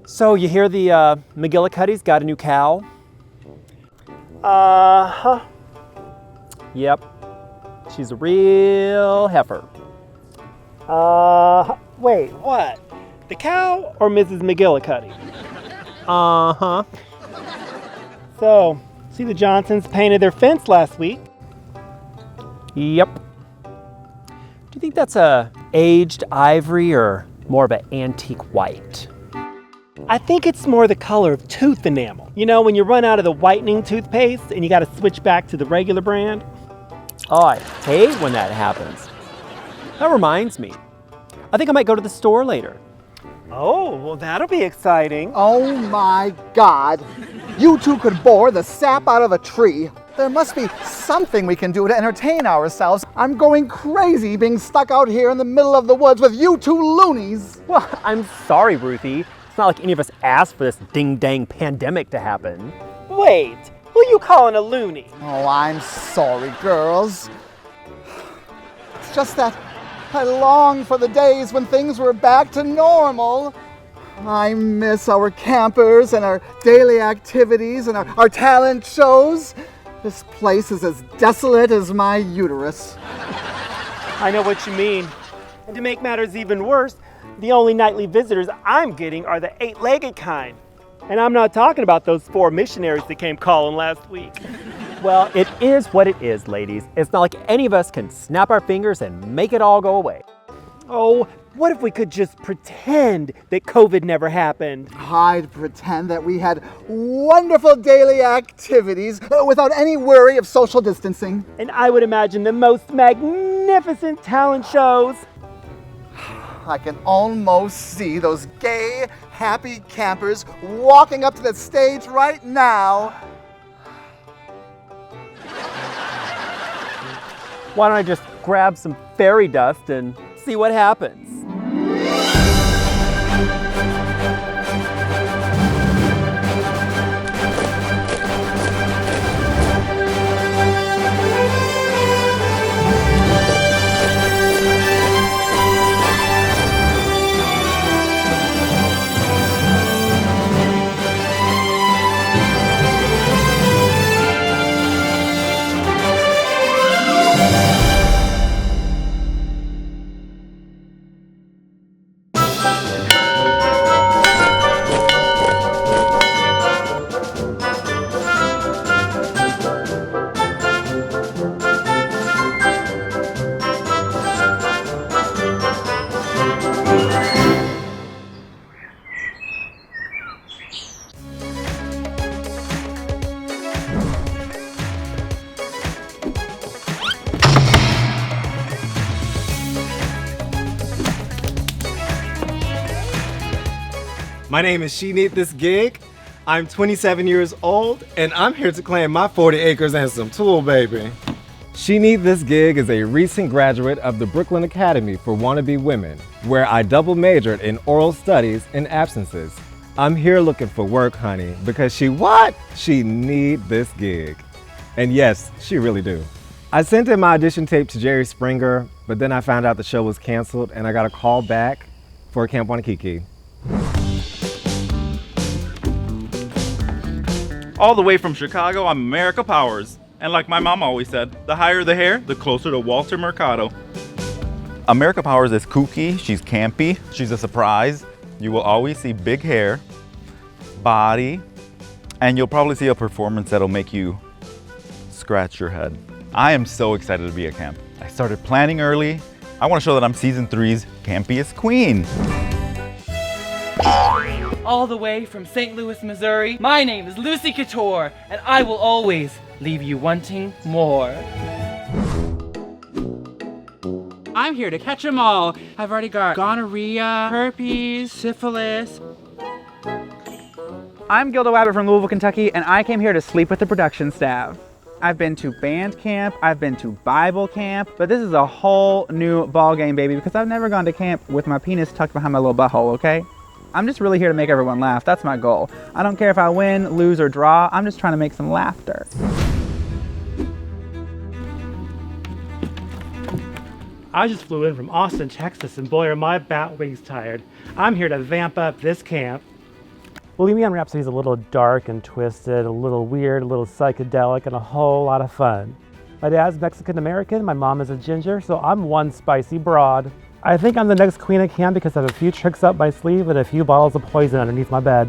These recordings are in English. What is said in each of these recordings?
So you hear the McGillicuddy's got a new cow? Uh-huh. Yep. She's a real heifer. Wait, what? The cow or Mrs. McGillicuddy? Uh-huh. So, see the Johnsons painted their fence last week. Yep. Do you think that's a aged ivory or more of an antique white? I think it's more the color of tooth enamel. You know, when you run out of the whitening toothpaste and you gotta switch back to the regular brand? Oh, I hate when that happens. That reminds me. I think I might go to the store later. Oh, well that'll be exciting. Oh my God. You two could bore the sap out of a tree. There must be something we can do to entertain ourselves. I'm going crazy being stuck out here in the middle of the woods with you two loonies. Well, I'm sorry, Ruthie. It's not like any of us asked for this ding-dang pandemic to happen. Wait, who you calling a loony? Oh, I'm sorry, girls. It's just that I long for the days when things were back to normal. I miss our campers and our daily activities and our talent shows. This place is as desolate as my uterus. I know what you mean. And to make matters even worse, the only nightly visitors I'm getting are the 8-legged kind. And I'm not talking about those 4 missionaries that came calling last week. Well, it is what it is, ladies. It's not like any of us can snap our fingers and make it all go away. Oh, what if we could just pretend that COVID never happened? I'd pretend that we had wonderful daily activities without any worry of social distancing. And I would imagine the most magnificent talent shows. I can almost see those gay, happy campers walking up to the stage right now. Why don't I just grab some fairy dust and see what happens? My name is She Need This Gig. I'm 27 years old, and I'm here to claim my 40 acres and some tool, baby. She Need This Gig is a recent graduate of the Brooklyn Academy for Wannabe Women, where I double majored in oral studies and absences. I'm here looking for work, honey, because she need this gig. And yes, she really do. I sent in my audition tape to Jerry Springer, but then I found out the show was canceled and I got a call back for Camp Wannakiki. All the way from Chicago, I'm America Powers. And like my mom always said, the higher the hair, the closer to Walter Mercado. America Powers is kooky, she's campy, she's a surprise. You will always see big hair, body, and you'll probably see a performance that'll make you scratch your head. I am so excited to be at camp. I started planning early. I want to show that I'm season 3's campiest queen. All the way from St. Louis, Missouri, my name is Lucy Couture, and I will always leave you wanting more. I'm here to catch them all. I've already got gonorrhea, herpes, syphilis. I'm Gilda Wabbit from Louisville, Kentucky, and I came here to sleep with the production staff. I've been to band camp, I've been to Bible camp, but this is a whole new ball game, baby, because I've never gone to camp with my penis tucked behind my little butthole, okay? I'm just really here to make everyone laugh. That's my goal. I don't care if I win, lose, or draw. I'm just trying to make some laughter. I just flew in from Austin, Texas, and boy, are my bat wings tired. I'm here to vamp up this camp. Bohemian Rhapsody is a little dark and twisted, a little weird, a little psychedelic, and a whole lot of fun. My dad's Mexican-American, my mom is a ginger, so I'm one spicy broad. I think I'm the next queen of camp because I have a few tricks up my sleeve and a few bottles of poison underneath my bed.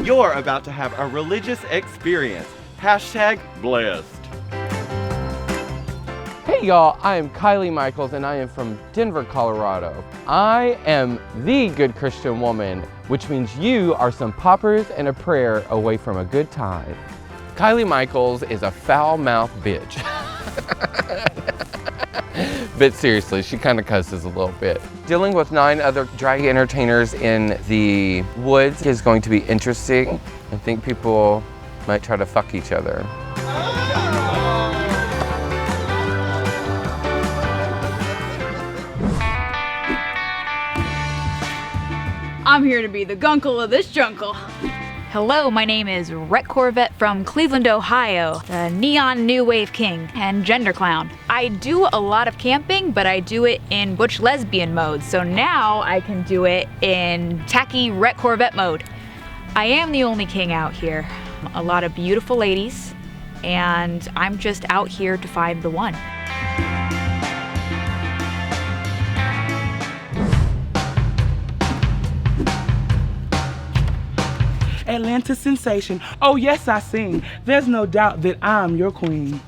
You're about to have a religious experience. Hashtag blessed. Hey y'all, I am Kylie Michaels and I am from Denver, Colorado. I am the good Christian woman, which means you are some poppers and a prayer away from a good time. Kylie Michaels is a foul-mouthed bitch. But seriously, she kind of cusses a little bit. Dealing with 9 other drag entertainers in the woods is going to be interesting. I think people might try to fuck each other. I'm here to be the gunkle of this jungle. Hello, my name is Rhett Corvette from Cleveland, Ohio, the neon new wave king and gender clown. I do a lot of camping, but I do it in butch lesbian mode, so now I can do it in tacky Rhett Corvette mode. I am the only king out here. A lot of beautiful ladies, and I'm just out here to find the one. Atlanta sensation. Oh yes, I sing. There's no doubt that I'm your queen.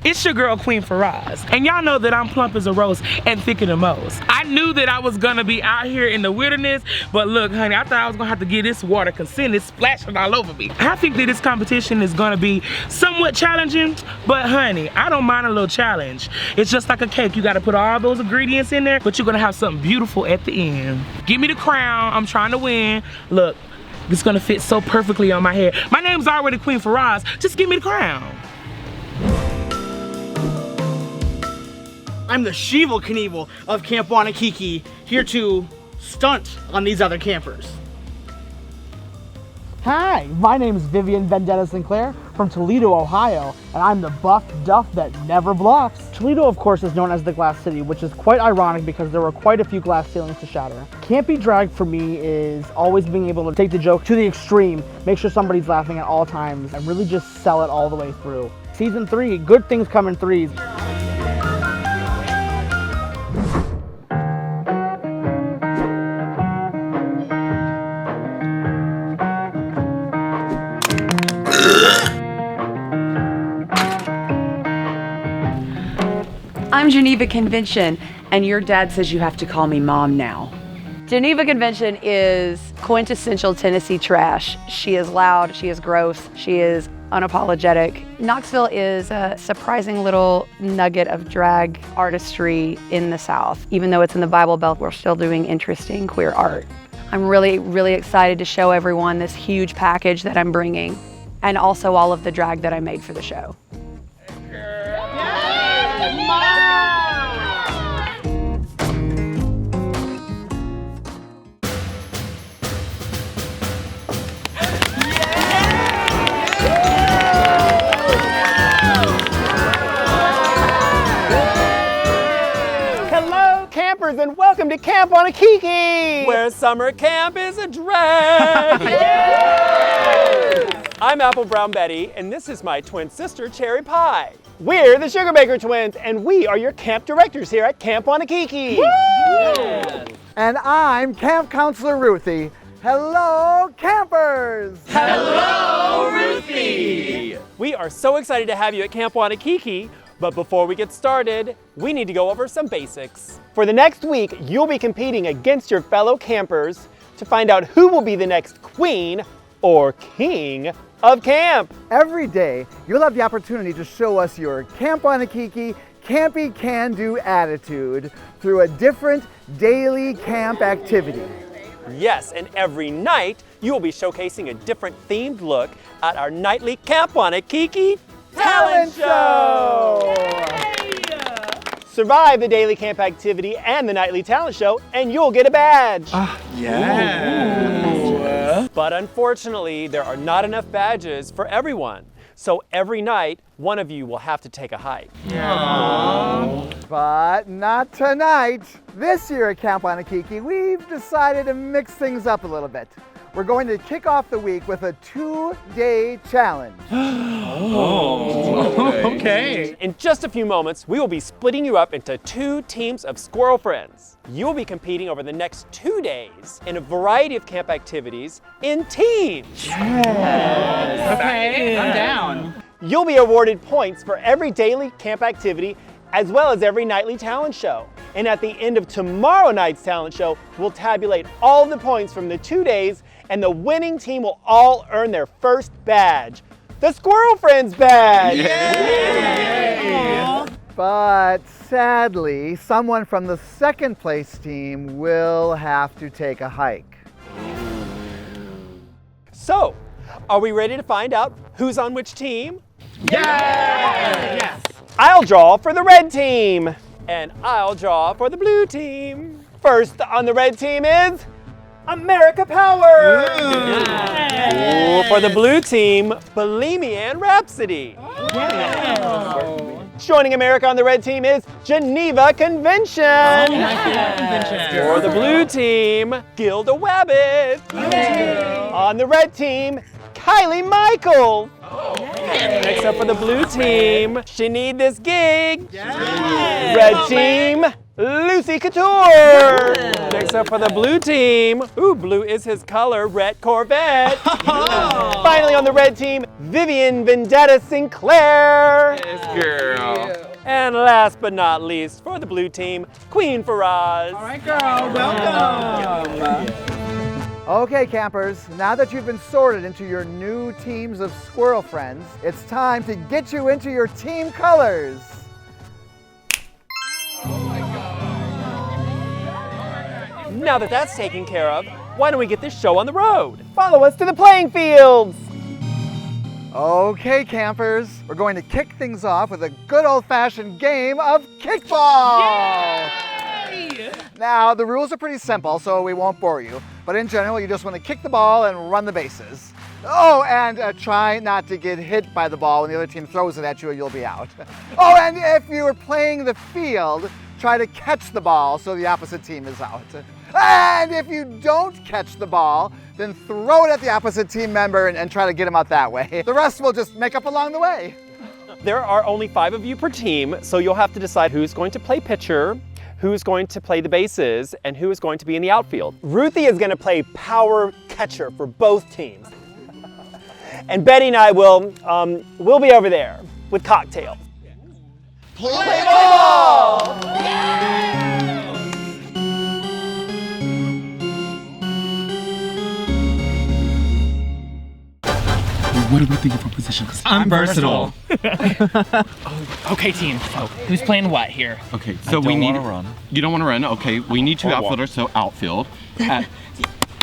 It's your girl, Queen Faraz. And y'all know that I'm plump as a rose and thicker than most. I knew that I was gonna be out here in the wilderness, but look, honey, I thought I was gonna have to get this water consented splashing all over me. I think that this competition is gonna be somewhat challenging, but honey, I don't mind a little challenge. It's just like a cake. You gotta put all those ingredients in there, but you're gonna have something beautiful at the end. Give me the crown, I'm trying to win. Look, it's gonna fit so perfectly on my head. My name's already Queen Faraz, just give me the crown. I'm the Sheeval Knievel of Camp Wannakiki, here to stunt on these other campers. Hi, my name is Vivian Vendetta Sinclair from Toledo, Ohio, and I'm the buff duff that never bluffs. Toledo, of course, is known as the Glass City, which is quite ironic because there were quite a few glass ceilings to shatter. Campy drag for me is always being able to take the joke to the extreme, make sure somebody's laughing at all times, and really just sell it all the way through. Season 3, good things come in threes. I'm Geneva Convention, and your dad says you have to call me Mom now. Geneva Convention is quintessential Tennessee trash. She is loud, she is gross, she is unapologetic. Knoxville is a surprising little nugget of drag artistry in the South. Even though it's in the Bible Belt, we're still doing interesting queer art. I'm really, really excited to show everyone this huge package that I'm bringing, and also all of the drag that I made for the show. And welcome to Camp Wannakiki, where summer camp is a drag. I'm Apple Brown Betty, and this is my twin sister, Cherry Pie. We're the Sugar Baker Twins, and we are your camp directors here at Camp Wannakiki. Yeah. And I'm Camp Counselor Ruthie. Hello, campers! Hello, Ruthie! We are so excited to have you at Camp Wannakiki. But before we get started, we need to go over some basics. For the next week, you'll be competing against your fellow campers to find out who will be the next queen or king of camp. Every day, you'll have the opportunity to show us your Camp Wannakiki campy can-do attitude through a different daily camp activity. Yes, and every night, you will be showcasing a different themed look at our nightly Camp Wannakiki Talent Show! Survive the daily camp activity and the nightly talent show, and you'll get a badge. Yeah. But unfortunately, there are not enough badges for everyone. So every night, one of you will have to take a hike. But not tonight. This year at Camp Wannakiki, we've decided to mix things up a little bit. We're going to kick off the week with a 2-day challenge. Okay. In just a few moments, we will be splitting you up into 2 teams of squirrel friends. You will be competing over the next 2 days in a variety of camp activities in teams. Okay, I'm down. You'll be awarded points for every daily camp activity as well as every nightly talent show. And at the end of tomorrow night's talent show, we'll tabulate all the points from the 2 days, and the winning team will all earn their first badge, the Squirrel Friends badge. Yay! But sadly, someone from the second place team will have to take a hike. So, are we ready to find out who's on which team? Yes! I'll draw for the red team. And I'll draw for the blue team. First on the red team is America Power. Ooh, for the blue team, Bellini and Rhapsody. Joining America on the red team is Geneva Convention. For the blue team, Gilda Wabbit. On the red team, Kylie Michaels. Next up for the blue team, She Need This Gig. Red team, Lucy Couture. Next up for the blue team, ooh, blue is his color, Red Corvette. Finally on the red team, Vivian Vendetta Sinclair. Yes, girl. And last but not least, for the blue team, Queen Faraz. All right, girl, welcome. Okay, campers, now that you've been sorted into your new teams of squirrel friends, it's time to get you into your team colors. Now that that's taken care of, why don't we get this show on the road? Follow us to the playing fields. Okay, campers, we're going to kick things off with a good old-fashioned game of kickball. Yay! Now, the rules are pretty simple, so we won't bore you. But in general, you just want to kick the ball and run the bases. Oh, and try not to get hit by the ball when the other team throws it at you or you'll be out. Oh, and if you are playing the field, try to catch the ball so the opposite team is out. And if you don't catch the ball, then throw it at the opposite team member and try to get him out that way. The rest we'll just make up along the way. There are only 5 of you per team, so you'll have to decide who's going to play pitcher, who's going to play the bases, and who is going to be in the outfield. Ruthie is going to play power catcher for both teams. And Betty and I will we'll be over there with cocktails. Play ball! What are we thinking for position? I'm versatile. Okay, team. Oh, who's playing what here? Okay, so we need. You don't want to run. Okay, we need 2 outfielders, so outfield.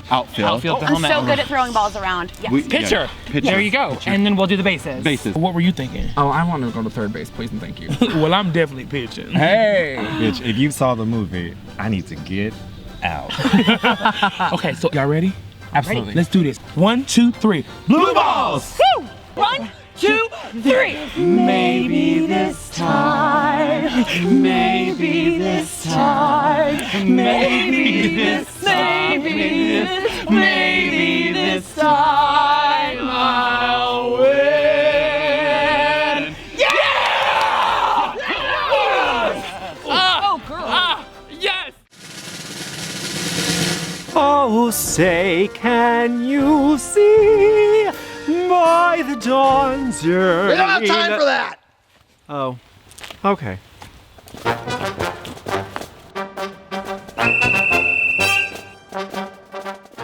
Outfield. I'm so good at throwing balls around. Yes. Pitcher. There you go. Pitcher. And then we'll do the bases. Bases. What were you thinking? Oh, I want to go to third base, please and thank you. Well, I'm definitely pitching. Hey! Bitch, if you saw the movie, I need to get out. Okay, so y'all ready? Absolutely. Let's do this. 1, 2, 3. Blue balls! Woo! 1, 2, 3. Maybe this time. Maybe this time. Maybe this time. Maybe this time I'll win. Yeah! Oh, girl. Yes! Oh, say, can you see by the dawn's early... We don't have time for that! Oh, okay.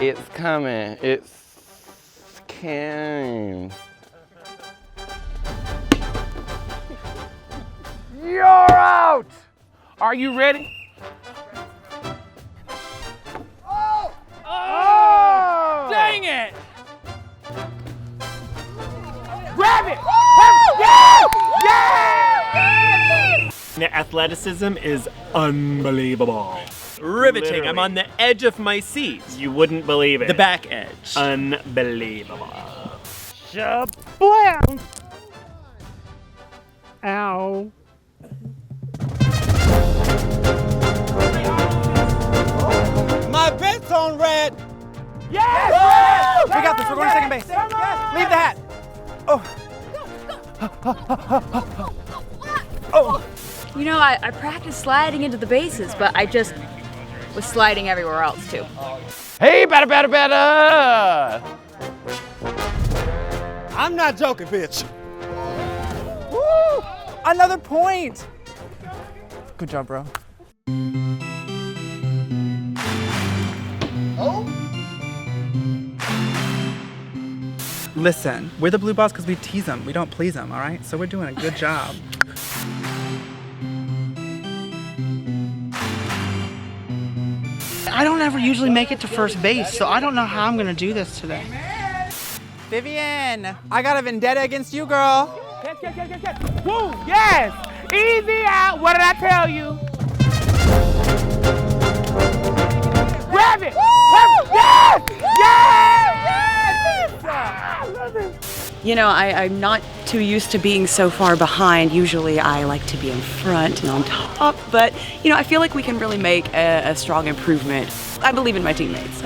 It's coming. It's came. You're out! Are you ready? Oh! Dang it! Grab it! Their athleticism is unbelievable. Riveting. Literally. I'm on the edge of my seat. You wouldn't believe it. The back edge. Unbelievable. Shablam! Ow. My bet's on red. Yes! We got this. We're going to second base. Leave the hat. Oh. You know, I practiced sliding into the bases, but I just was sliding everywhere else too. Hey, better! I'm not joking, bitch. Woo! Another point. Good job, bro. Listen, we're the blue balls because we tease them. We don't please them, all right? So we're doing a good job. I don't ever usually make it to first base, so I don't know how I'm gonna do this today. Vivian, I got a vendetta against you, girl. Catch. Woo, yes! Easy out, what did I tell you? Grab it! Yes! You know, I'm not too used to being so far behind. Usually I like to be in front and on top, but you know, I feel like we can really make a strong improvement. I believe in my teammates.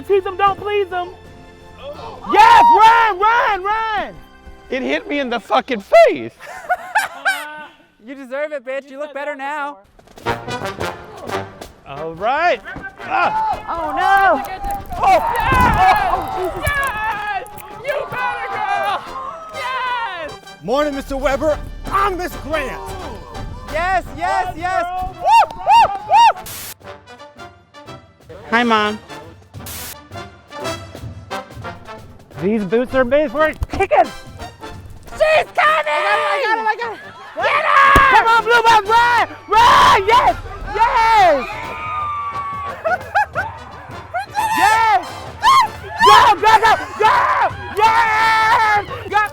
Tease them, don't please them. Yes, run! It hit me in the fucking face. You deserve it, bitch. You look better now. All right. Oh no! Yes! You better, girl! Yes! Morning, Mr. Weber. I'm Miss Grant. Yes! Hi, Mom. These boots are made for kicking. She's coming! I got it! Get her! Come on, Blue Balls, run! Yes! Yes! Go! Yes!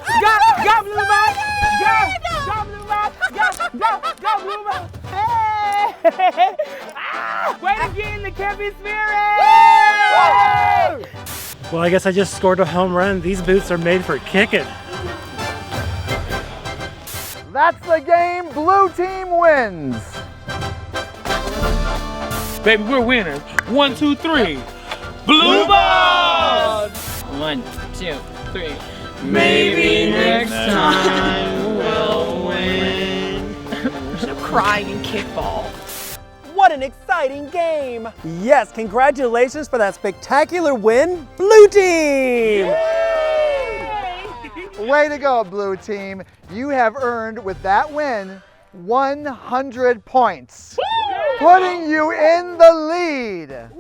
Go, Blue Balls! Go, Blue Balls! Go, Blue Balls! Hey! Way to get in the campy spirit! Woo! Well, I guess I just scored a home run. These boots are made for kicking. That's the game. Blue team wins. Baby, we're winners. 1, 2, 3. Blue balls! 1, 2, 3. Maybe next time we'll win. Crying in kickball. What an exciting game! Yes, congratulations for that spectacular win, Blue Team! Way to go, Blue Team. You have earned, with that win, 100 points, putting you in the lead.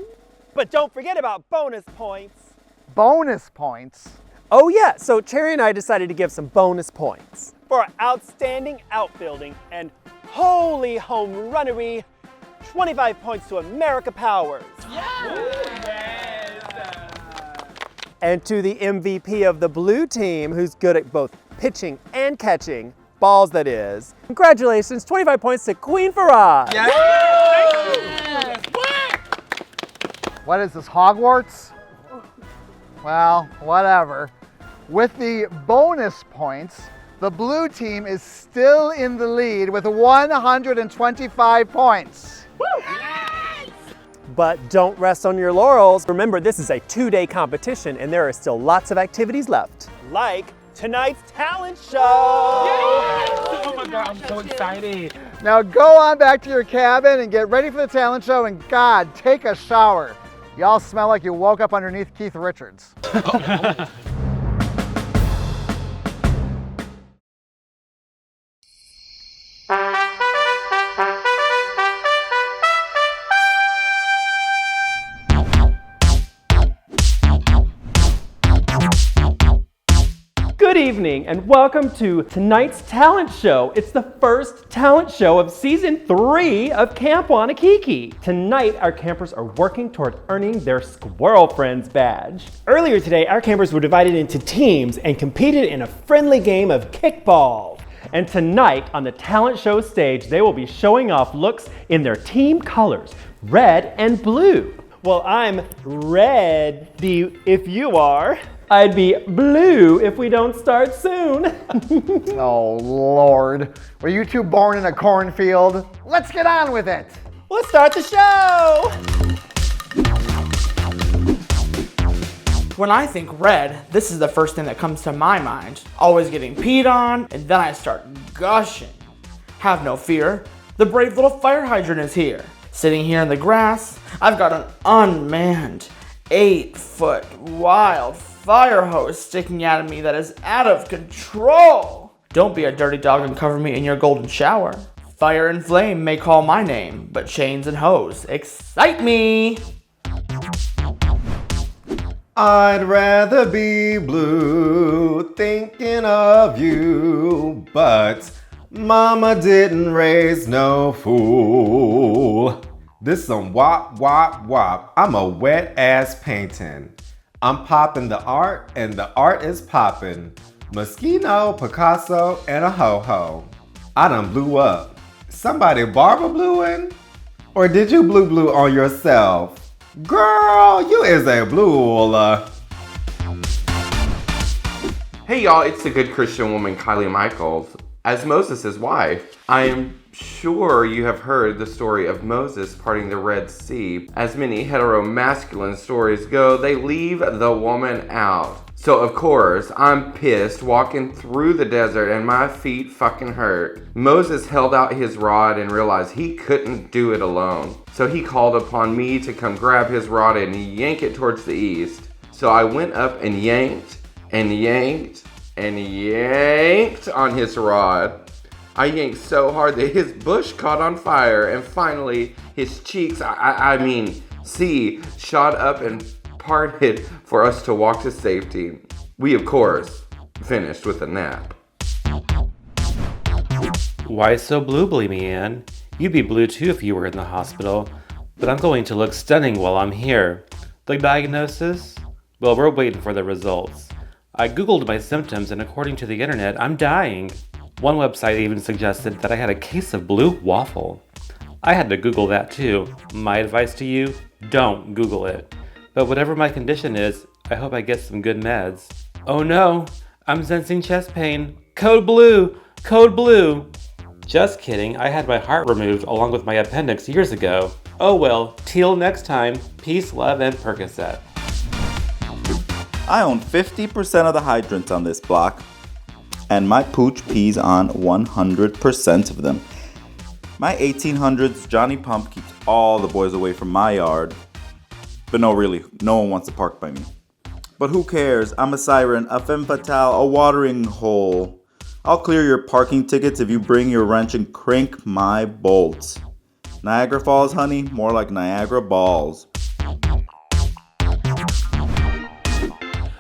But don't forget about bonus points. Bonus points? Oh yeah, so Cherry and I decided to give some bonus points for our outstanding outfielding and holy home runnery. 25 points to America Powers. And to the MVP of the blue team, who's good at both pitching and catching, balls that is. Congratulations, 25 points to Queen Farah. What is this, Hogwarts? Well, whatever. With the bonus points, the blue team is still in the lead with 125 points. But don't rest on your laurels. Remember, this is a 2-day competition and there are still lots of activities left. Like tonight's talent show. Oh my God, I'm so excited. Now go on back to your cabin and get ready for the talent show, and God, take a shower. Y'all smell like you woke up underneath Keith Richards. Good evening and welcome to tonight's talent show. It's the first talent show of Season 3 of Camp Wannakiki. Tonight, our campers are working toward earning their Squirrel Friends badge. Earlier today, our campers were divided into teams and competed in a friendly game of kickball. And tonight, on the talent show stage, they will be showing off looks in their team colors, red and blue. Well, I'm red, if you are. I'd be blue if we don't start soon. Oh, Lord. Were you two born in a cornfield? Let's get on with it. Let's start the show. When I think red, this is the first thing that comes to my mind. Always getting peed on, and then I start gushing. Have no fear, the brave little fire hydrant is here. Sitting here in the grass, I've got an unmanned 8-foot wild fire hose sticking out of me that is out of control. Don't be a dirty dog and cover me in your golden shower. Fire and flame may call my name, but chains and hose excite me. I'd rather be blue, thinking of you, but mama didn't raise no fool. This some wop, wop, wop. I'm a wet ass painting. I'm popping the art, and the art is popping. Moschino, Picasso, and a ho-ho. I done blew up. Somebody Barbara blueing? Or did you blue on yourself? Girl, you is a blue. Hey y'all, it's the good Christian woman Kylie Michaels. As Moses' wife, I am sure you have heard the story of Moses parting the Red Sea. As many heteromasculine stories go, they leave the woman out. So of course, I'm pissed walking through the desert and my feet fucking hurt. Moses held out his rod and realized he couldn't do it alone. So he called upon me to come grab his rod and yank it towards the east. So I went up and yanked and yanked and yanked on his rod. I yanked so hard that his bush caught on fire, and finally his cheeks, shot up and parted for us to walk to safety. We, of course, finished with a nap. Why so blue, Bleemy Ann? You'd be blue too if you were in the hospital, but I'm going to look stunning while I'm here. The diagnosis? Well, we're waiting for the results. I googled my symptoms, and according to the internet, I'm dying. One website even suggested that I had a case of blue waffle. I had to Google that too. My advice to you, don't Google it. But whatever my condition is, I hope I get some good meds. Oh no, I'm sensing chest pain. Code blue, code blue. Just kidding, I had my heart removed along with my appendix years ago. Oh well, till next time, peace, love, and Percocet. I own 50% of the hydrants on this block, and my pooch pees on 100% of them. My 1800s Johnny Pump keeps all the boys away from my yard. But no, really, no one wants to park by me. But who cares? I'm a siren, a femme fatale, a watering hole. I'll clear your parking tickets if you bring your wrench and crank my bolts. Niagara Falls, honey, more like Niagara Balls.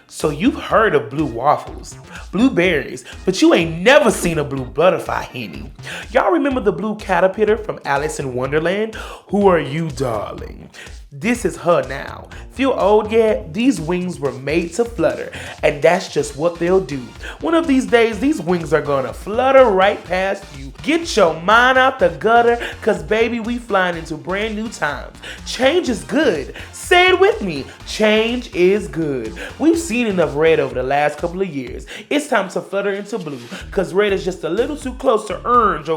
So you've heard of blue waffles, blueberries, but you ain't never seen a blue butterfly, Henny. Y'all remember the blue caterpillar from Alice in Wonderland? Who are you, darling? This is her now. Feel old yet? These wings were made to flutter, and that's just what they'll do. One of these days, these wings are gonna flutter right past you. Get your mind out the gutter, cause baby, we flying into brand new times. Change is good. Say it with me. Change is good. We've seen enough red over the last couple of years. It's time to flutter into blue, cause red is just a little too close to orange.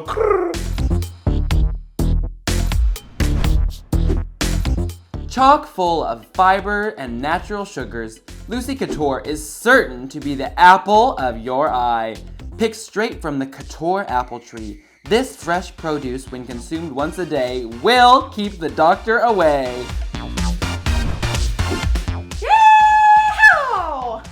Chock full of fiber and natural sugars, Lucy Couture is certain to be the apple of your eye. Picked straight from the Couture apple tree, this fresh produce, when consumed once a day, will keep the doctor away. Yeehaw!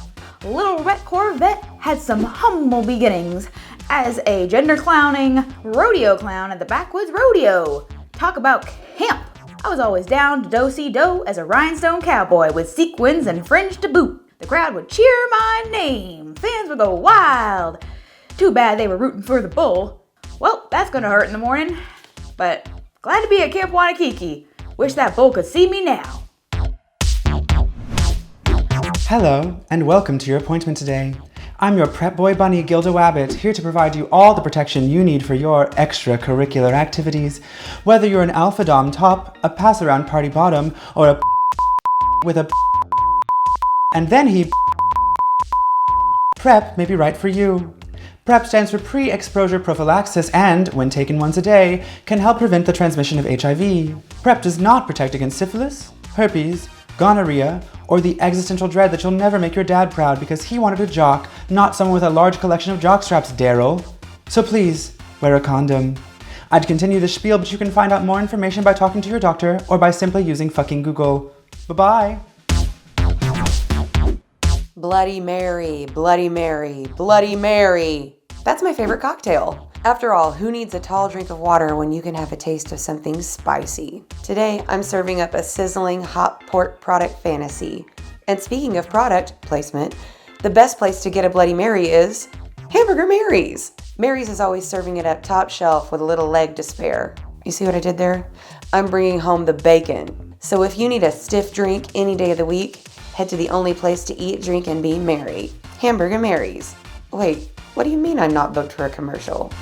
Little Red Corvette had some humble beginnings as a gender clowning rodeo clown at the Backwoods Rodeo. Talk about camp! I was always down to do-si-do as a rhinestone cowboy with sequins and fringe to boot. The crowd would cheer my name. Fans would go wild. Too bad they were rooting for the bull. Well, that's gonna hurt in the morning. But glad to be at Camp Wannakiki. Wish that bull could see me now. Hello, and welcome to your appointment today. I'm your prep boy bunny, Gilda Wabbit, here to provide you all the protection you need for your extracurricular activities. Whether you're an alpha dom top, a pass-around party bottom, or a with a and then he PrEP may be right for you. PrEP stands for pre-exposure prophylaxis and, when taken once a day, can help prevent the transmission of HIV. PrEP does not protect against syphilis, herpes, gonorrhea, or the existential dread that you'll never make your dad proud because he wanted a jock, not someone with a large collection of jock straps, Daryl. So please, wear a condom. I'd continue the spiel, but you can find out more information by talking to your doctor or by simply using fucking Google. Bye-bye. Bloody Mary, Bloody Mary, Bloody Mary. That's my favorite cocktail. After all, who needs a tall drink of water when you can have a taste of something spicy? Today, I'm serving up a sizzling hot pork product fantasy. And speaking of product placement, the best place to get a Bloody Mary is Hamburger Mary's. Mary's is always serving it up top shelf with a little leg to spare. You see what I did there? I'm bringing home the bacon. So if you need a stiff drink any day of the week, head to the only place to eat, drink, and be merry. Hamburger Mary's. Wait, what do you mean I'm not booked for a commercial?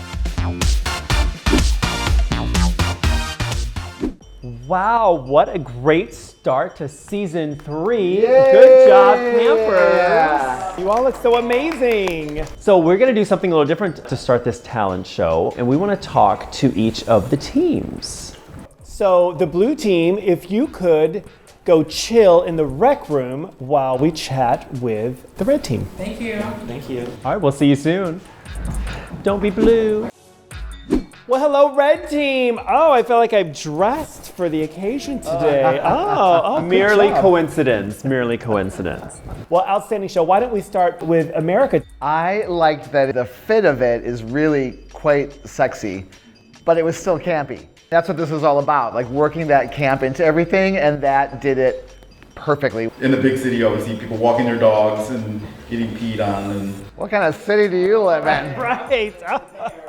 Wow, what a great start to season 3. Yay! Good job, campers. Yeah. You all look so amazing. So we're gonna do something a little different to start this talent show, and we wanna talk to each of the teams. So the blue team, if you could go chill in the rec room while we chat with the red team. Thank you. Thank you. All right, we'll see you soon. Don't be blue. Well, hello, red team. Oh, I feel like I've dressed for the occasion today. Oh, merely good job. coincidence, merely coincidence. Well, outstanding show. Why don't we start with America? I liked that the fit of it is really quite sexy, but it was still campy. That's what this is all about, like working that camp into everything, and that did it perfectly. In the big city, you always see people walking their dogs and getting peed on. And What kind of city do you live in? Right.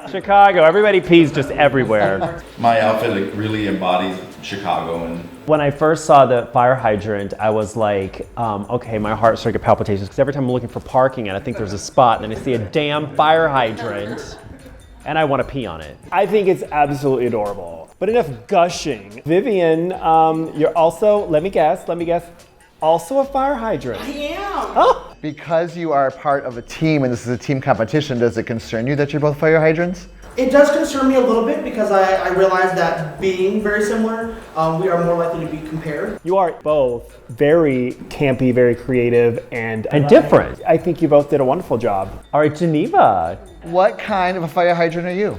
Chicago, everybody pees just everywhere. My outfit like really embodies Chicago. And When I first saw the fire hydrant, I was like, okay, my heart started to get palpitations, because every time I'm looking for parking and I think there's a spot, and then I see a damn fire hydrant, and I want to pee on it. I think it's absolutely adorable. But enough gushing. Vivian, you're also, let me guess, also a fire hydrant. I am. Oh. Because you are part of a team and this is a team competition, does it concern you that you're both fire hydrants? It does concern me a little bit because I realize that being very similar, we are more likely to be compared. You are both very campy, very creative, and different. I think you both did a wonderful job. All right, Geneva. What kind of a fire hydrant are you?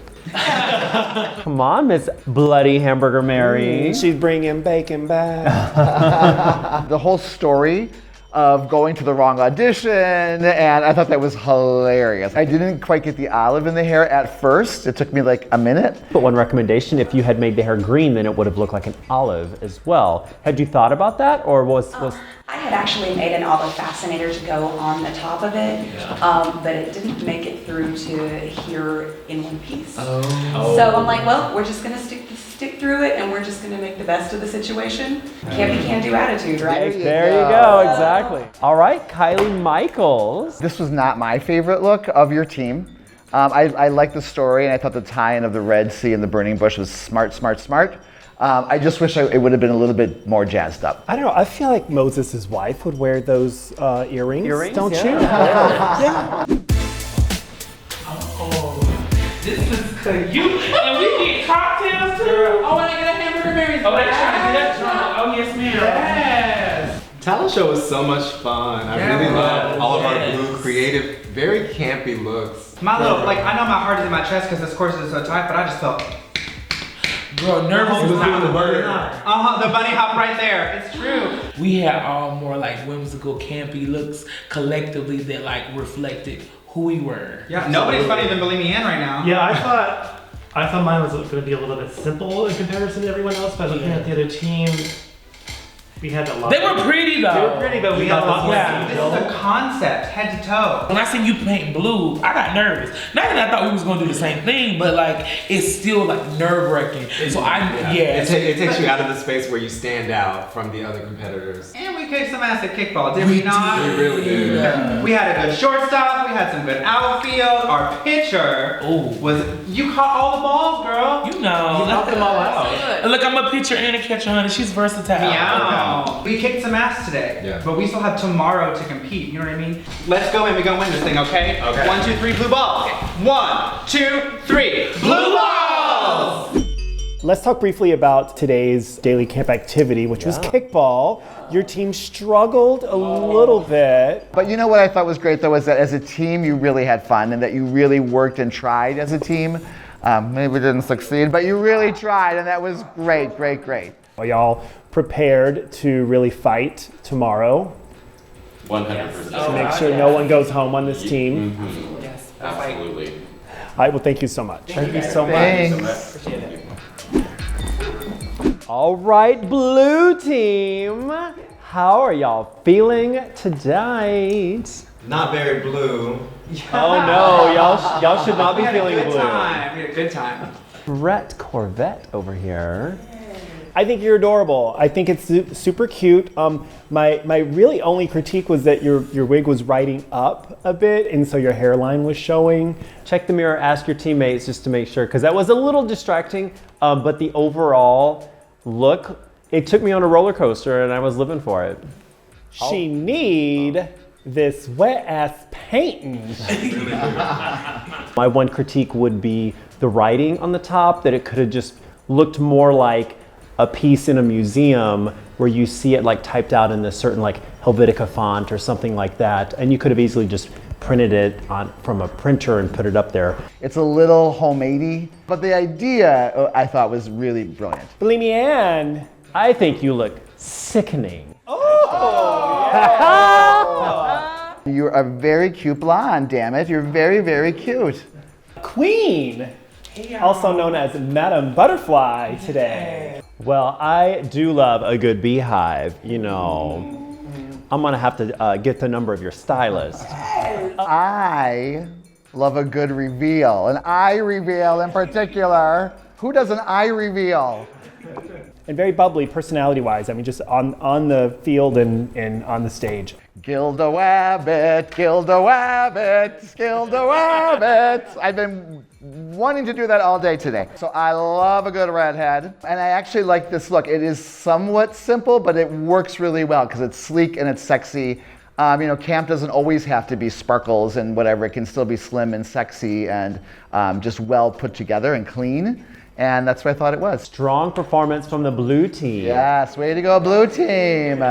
Come on, Miss Bloody Hamburger Mary. She's bringing bacon back. The whole story of going to the wrong audition, and I thought that was hilarious. I didn't quite get the olive in the hair at first. It took me like a minute. But one recommendation, if you had made the hair green, then it would have looked like an olive as well. Had you thought about that, or was... I had actually made an olive fascinator to go on the top of it, but it didn't make it through to here in one piece. Oh. So I'm like, well, we're just gonna stick through it, and we're just gonna make the best of the situation. Can't be can-do attitude, right? There you go, exactly. All right, Kylie Michaels. This was not my favorite look of your team. I liked the story, and I thought the tie-in of the Red Sea and the burning bush was smart. I just wish it would have been a little bit more jazzed up. I don't know, I feel like Moses' wife would wear those earrings, don't you? Yeah. Oh, this is cute. And we get cocktails too. Oh, and I get a hamburger Mary's. Oh, they're trying to get that drunk. Oh, yes, ma'am. Yes. Talent show was so much fun. I really love all of our blue, creative, very campy looks. My little, like, I know my heart is in my chest because this course is so tight, but I just felt... Bro, nervous was not the word. The bunny hop right there. It's true. We had all more like whimsical, campy looks collectively that like reflected who we were. Yeah, nobody's funnier than Believe Me In right now. Yeah, I thought mine was going to be a little bit simple in comparison to everyone else, but looking at the other team, We had a lot. They were pretty though. They were pretty, but we had a lot more. Yeah. This is a concept, head to toe. When I seen you paint blue, I got nervous. Not that I thought we was gonna do the same thing, but like it's still like nerve-wracking. So It takes you out of the space where you stand out from the other competitors. And we kicked some ass at kickball, did we not? We really did. Yeah. We had a good shortstop, we had some good outfield. Our pitcher was, you caught all the balls, girl. You know. You knocked them all out. Look, I'm a pitcher and a catcher, honey. She's versatile. Meow. We kicked some ass today, but we still have tomorrow to compete, you know what I mean? Let's go in, we're gonna win this thing, okay? Okay. 1, 2, 3, blue ball. 1, 2, 3, blue balls! Let's talk briefly about today's daily camp activity, which was kickball. Your team struggled a little bit. But you know what I thought was great though, is that as a team you really had fun and that you really worked and tried as a team. Maybe we didn't succeed, but you really tried and that was great, great, great. Are y'all prepared to really fight tomorrow? 100%. To make sure no one goes home on this team? Yes, absolutely. All right, well, thank you so much. Thank you so much. Appreciate it. All right, blue team. How are y'all feeling tonight? Not very blue. Oh no, y'all should not be feeling blue. We had a good time. Brett Corvette over here. I think you're adorable. I think it's super cute. My really only critique was that your wig was riding up a bit, and so your hairline was showing. Check the mirror, ask your teammates just to make sure, because that was a little distracting, but the overall look, it took me on a roller coaster and I was living for it. She need this wet ass painting. My one critique would be the writing on the top, that it could have just looked more like a piece in a museum where you see it like typed out in this certain like Helvetica font or something like that, and you could have easily just printed it from a printer and put it up there. It's a little homeady, but the idea I thought was really brilliant. Believe me, Anne, I think you look sickening. You are very cute blonde, damn it. You're very, very cute. Queen, also known as Madame Butterfly today. Well, I do love a good beehive, you know. I'm gonna have to get the number of your stylist. I love a good reveal, an eye reveal in particular. Who does an eye reveal? And very bubbly personality-wise. I mean, just on the field and on the stage. Gilda Wabbit, Gilda Wabbit, Gilda Wabbit. I've been wanting to do that all day today. So I love a good redhead. And I actually like this look. It is somewhat simple, but it works really well because it's sleek and it's sexy. You know, camp doesn't always have to be sparkles and whatever. It can still be slim and sexy and just well put together and clean. And that's what I thought it was. Strong performance from the blue team. Yes, way to go, blue team.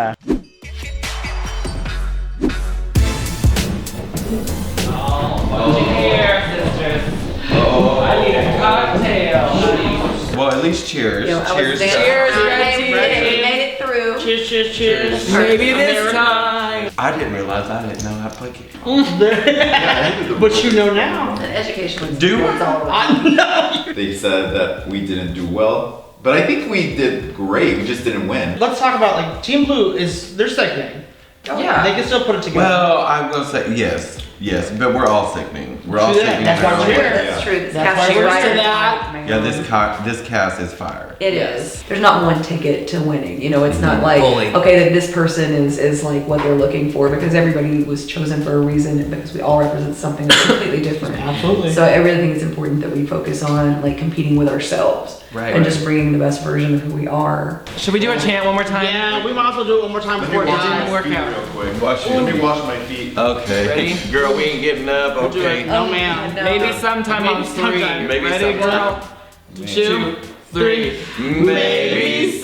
Cheers, sisters. I need a cocktail. Well, at least cheers. Cheers, red team. We made it through. Cheers, cheers, cheers. Maybe this time. I didn't realize I didn't know how to play kickball. But you know now. Education was Do I know. They said that we didn't do well, but I think we did great. We just didn't win. Let's talk about like Team Blue is they're sickening. Yeah. They can still put it together. Well, I'm gonna say yes, but we're all sickening. We're all sickening. That's why we're here. That's true. This That's cast why is we're fire. to that. Yeah, this cast is fire. It is. There's not one ticket to winning. You know, it's not like, Fully. okay, that this person is like what they're looking for, because everybody was chosen for a reason, and because we all represent something that's completely different. Absolutely. So I really think it's important that we focus on like competing with ourselves. Right. And just bringing the best version of who we are. Should we do a chant one more time? Yeah, we might as well do it one more time before it doesn't work out. Let me wash my feet. Okay. Ready? Girl, we ain't getting up. Okay. No, ma'am. Maybe sometime on three. Maybe Ready, sometime. girl? 2, 3. Maybe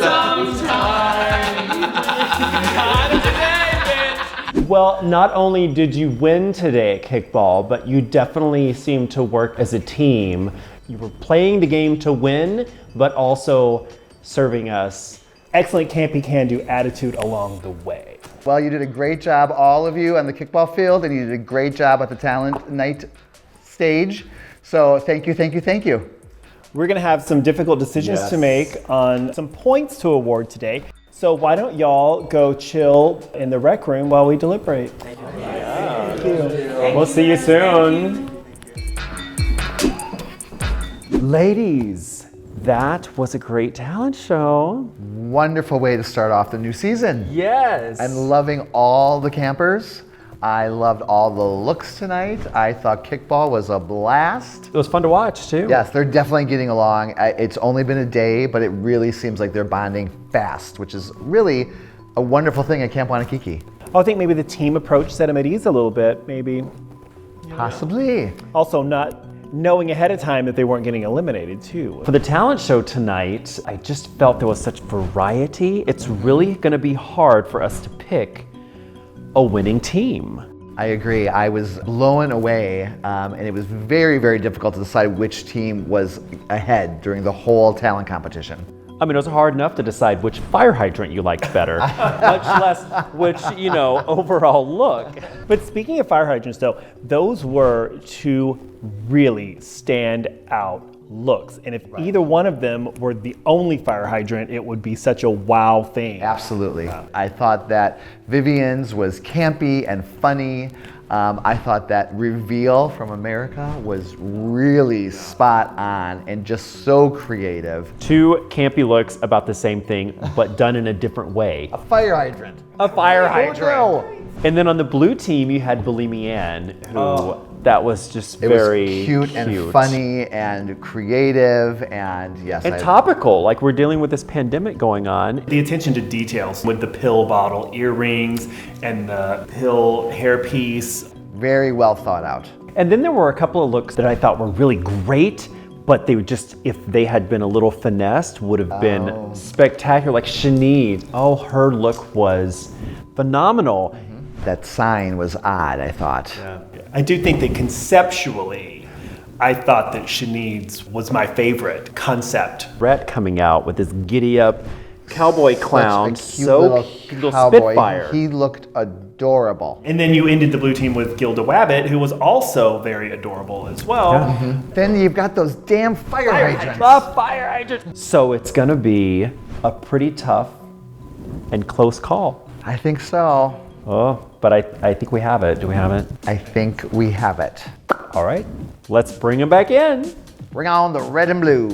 Well, not only did you win today at kickball, but you definitely seemed to work as a team. You were playing the game to win, but also serving us. Excellent campy can-do attitude along the way. Well, you did a great job, all of you, on the kickball field, and you did a great job at the talent night stage. So thank you, thank you, thank you. We're gonna have some difficult decisions Yes. to make on some points to award today. So why don't y'all go chill in the rec room while we deliberate? Thank you. We'll see you soon. Ladies, that was a great talent show. Wonderful way to start off the new season. Yes. And loving all the campers. I loved all the looks tonight. I thought kickball was a blast. It was fun to watch too. Yes, they're definitely getting along. It's only been a day, but it really seems like they're bonding fast, which is really a wonderful thing at Camp Wannakiki. I think maybe the team approach set them at ease a little bit, maybe. Possibly. Also not knowing ahead of time that they weren't getting eliminated too. For the talent show tonight, I just felt there was such variety. It's really gonna be hard for us to pick a winning team. I agree. I was blown away, and it was very, very difficult to decide which team was ahead during the whole talent competition. I mean, it was hard enough to decide which fire hydrant you liked better, much less which, overall look. But speaking of fire hydrants though, those were two really stand out looks. And if either one of them were the only fire hydrant, it would be such a wow thing. Absolutely. I thought that Vivian's was campy and funny. I thought that reveal from America was really spot on and just so creative. Two campy looks about the same thing, but done in a different way. A fire hydrant. A fire hydrant. No. And then on the blue team, you had Believe Ann, who that was just very cute and funny and creative and yes. And topical, like we're dealing with this pandemic going on. The attention to details with the pill bottle earrings and the pill hairpiece. Very well thought out. And then there were a couple of looks that I thought were really great, but they would just, if they had been a little finessed, would have been spectacular. Like Sinead, her look was phenomenal. That sign was odd, I thought. Yeah. I do think that conceptually, I thought that Sinead's was my favorite concept. Rhett coming out with this giddy up cowboy clown, Such a cute little cowboy. spitfire. He looked adorable. And then you ended the blue team with Gilda Wabbit, who was also very adorable as well. Then you've got those damn fire hydrants. The fire hydrant. So it's gonna be a pretty tough and close call. I think so. Oh, but I think we have it. Do we have it? I think we have it. All right, let's bring him back in. Bring on the red and blue.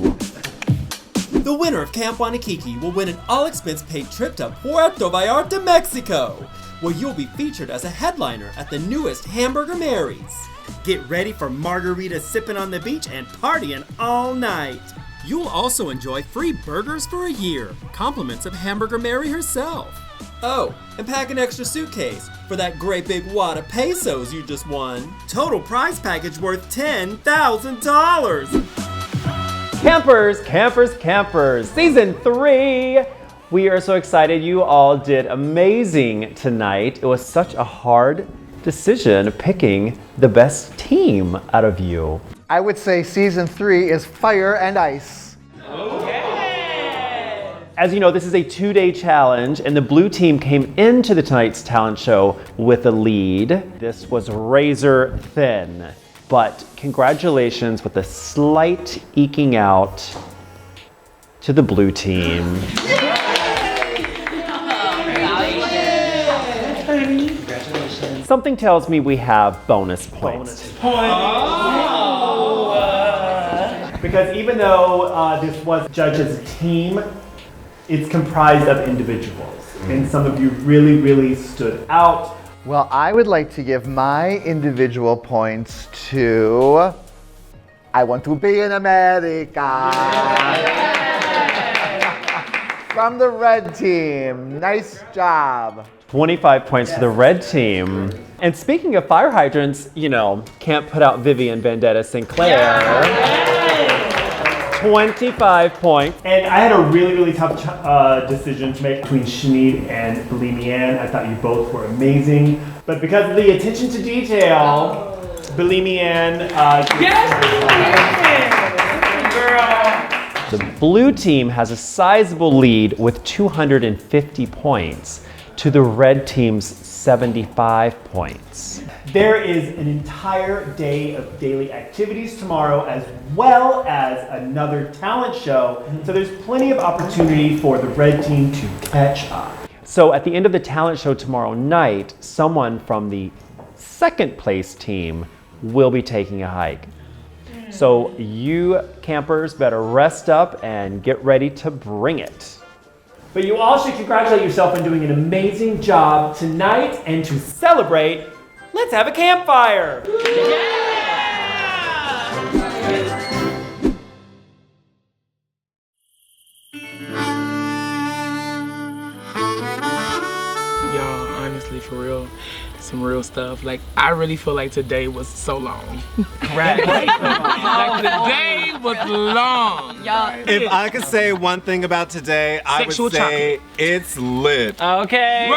The winner of Camp Wannakiki will win an all-expense-paid trip to Puerto Vallarta, Mexico, where you'll be featured as a headliner at the newest Hamburger Mary's. Get ready for margaritas sipping on the beach and partying all night. You'll also enjoy free burgers for a year, compliments of Hamburger Mary herself. Oh, and pack an extra suitcase for that great big wad of pesos you just won. Total prize package worth $10,000. Campers, campers, campers, season 3. We are so excited. You all did amazing tonight. It was such a hard decision picking the best team out of you. I would say season 3 is fire and ice. As you know, this is a 2-day challenge, and the blue team came into the tonight's talent show with a lead. This was razor thin, but congratulations with a slight eking out to the blue team. Congratulations. Something tells me we have bonus points. Because even though this was judged as a team, it's comprised of individuals. And some of you really, really stood out. Well, I would like to give my individual points to I Want to Be in America. From the red team. Nice job. 25 points to the red team. And speaking of fire hydrants, can't put out Vivian Vendetta Sinclair. 25 points. And I had a really, really tough decision to make between Sinead and Believe Ann. I thought you both were amazing. But because of the attention to detail, Believe Ann. The blue team has a sizable lead with 250 points to the red team's 75 points. There is an entire day of daily activities tomorrow, as well as another talent show. So there's plenty of opportunity for the red team to catch up. So at the end of the talent show tomorrow night, someone from the second place team will be taking a hike. So you campers better rest up and get ready to bring it. But you all should congratulate yourself on doing an amazing job tonight, and to celebrate, let's have a campfire! Y'all, honestly, for real, some real stuff. Like, I really feel like today was so long. Right. Like, the day was long. Y'all. If I could say one thing about today, I would say it's lit. Okay.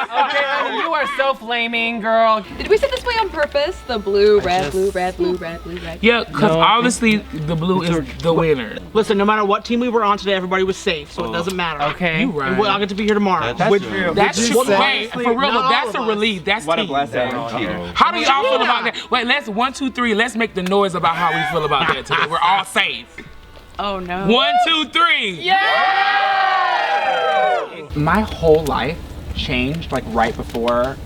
Okay, you are so flaming, girl. Did we set this way on purpose? The blue, red, blue, red, blue, red, blue, red. Yeah, because obviously the blue is the winner. Listen, no matter what team we were on today, everybody was safe, so it doesn't matter. Okay. You right. And I'll get to be here tomorrow. That's true. That's true. Wait, for real, though, that's a relief. That's What a tea. blessing. How do y'all feel about that? Wait, let's 1, 2, 3. Let's make the noise about how we feel about that today. We're all safe. Oh no. 1, 2, 3. Yeah! My whole life changed like right before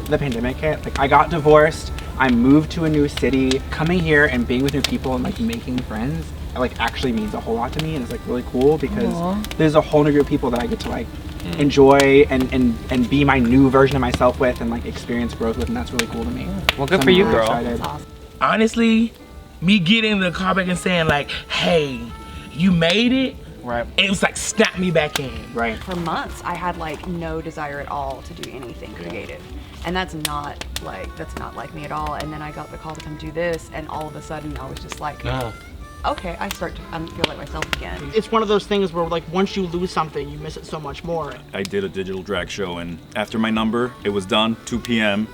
the pandemic hit. Like I got divorced, I moved to a new city. Coming here and being with new people and like making friends like actually means a whole lot to me, and it's like really cool because there's a whole new group of people that I get to like enjoy and be my new version of myself with and like experience growth with, and that's really cool to me. Well, good for you, girl. Excited. Honestly, me getting in the car back and saying like, hey, you made it. Right. It was like snap me back in. Right. For months, I had like no desire at all to do anything creative. And that's not like me at all. And then I got the call to come do this, and all of a sudden I was just like, okay, I start to feel like myself again. It's one of those things where like once you lose something, you miss it so much more. I did a digital drag show, and after my number, it was done, 2 p.m.,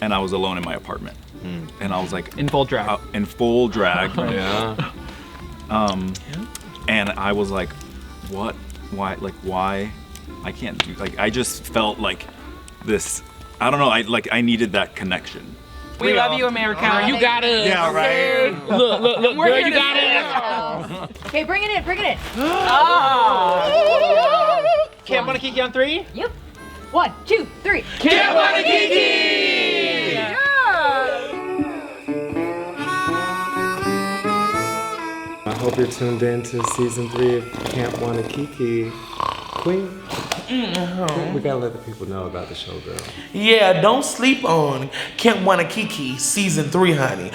and I was alone in my apartment. And I was like... In full drag. In full drag. Yeah. And I was like, what? Why? Like, why? I can't do... Like, I just felt like this... I don't know, I needed that connection. We love you, America. You got it. Yeah, right. Look, girl, you got it. Okay, bring it in, bring it in. Camp Wannakiki on 3? Yep. 1, 2, 3. Camp Wannakiki! I hope you're tuned in to season 3 of Camp Wannakiki. Queen, we gotta let the people know about the show, girl. Yeah, don't sleep on Camp Wannakiki Season 3, honey.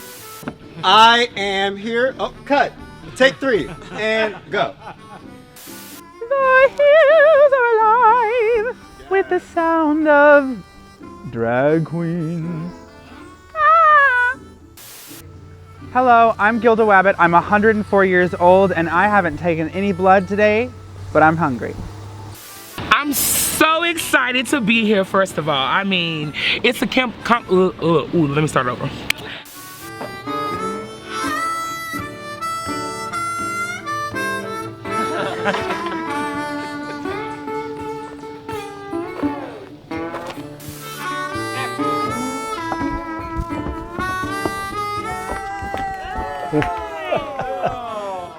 I am here. Oh, cut. Take 3 and go. The hills are alive with the sound of drag queens. Hello, I'm Gilda Wabbit. I'm 104 years old and I haven't taken any blood today, but I'm hungry. I'm so excited to be here, first of all. I mean, it's a camp, let me start over.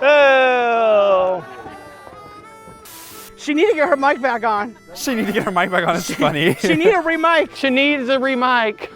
Oh! She need to get her mic back on. She needs to get her mic back on, it's funny. She need a remic. She needs a remic.